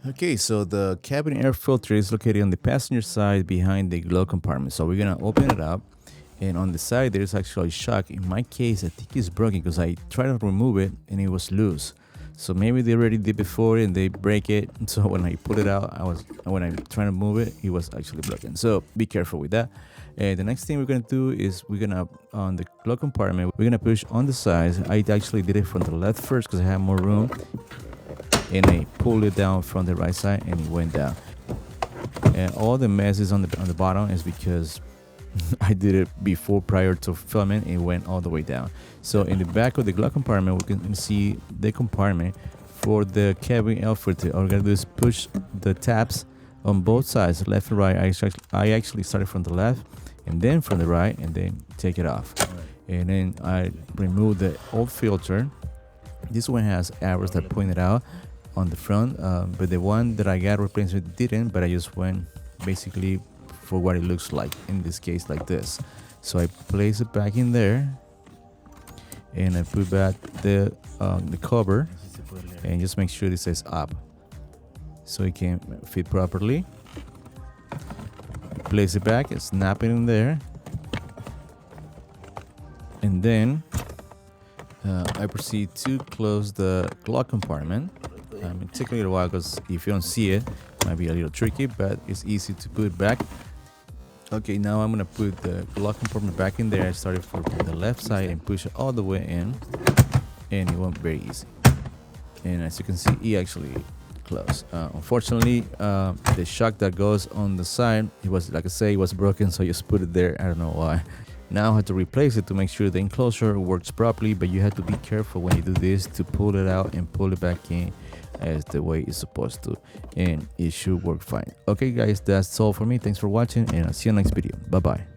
Okay, so the cabin air filter is located on the passenger side behind the glove compartment. So we're gonna open it up, and on the side there's actually a shock. In my case, I think it's broken because I tried to remove it and it was loose. So maybe they already did before and they break it. So when I put it out, when I trying to move it, it was actually broken. So be careful with that. And the next thing we're gonna do is we're gonna on the glove compartment, we're gonna push on the sides. I actually did it from the left first because I have more room, and I pulled it down from the right side and it went down. And all the messes on the bottom is because I did it before prior to filming. It went all the way down. So in the back of the glove compartment, we can see the compartment for the cabin air filter. All we're gonna do is push the tabs on both sides, left and right. I actually started from the left and then from the right, and then take it off. And then I remove the old filter. This one has arrows that pointed out on the front, but the one that I got replaced with didn't, but I just went basically for what it looks like, in this case like this. So I place it back in there, and I put back the cover, and just make sure it says up so it can fit properly. Place it back, snap it in there, and then I proceed to close the glove compartment. It took a little while because if you don't see it, it might be a little tricky, but it's easy to put back. Okay, now I'm gonna put the glove compartment back in there. I started from the left side and push it all the way in, and it went very easy. And as you can see, it actually closed. Unfortunately, the shock that goes on the side, it was, like I say, it was broken, so I just put it there. I don't know why. Now I have to replace it to make sure the enclosure works properly, but you have to be careful when you do this to pull it out and pull it back in as the way it's supposed to, and it should work fine. Okay guys, that's all for me. Thanks for watching, and I'll see you next video. Bye bye.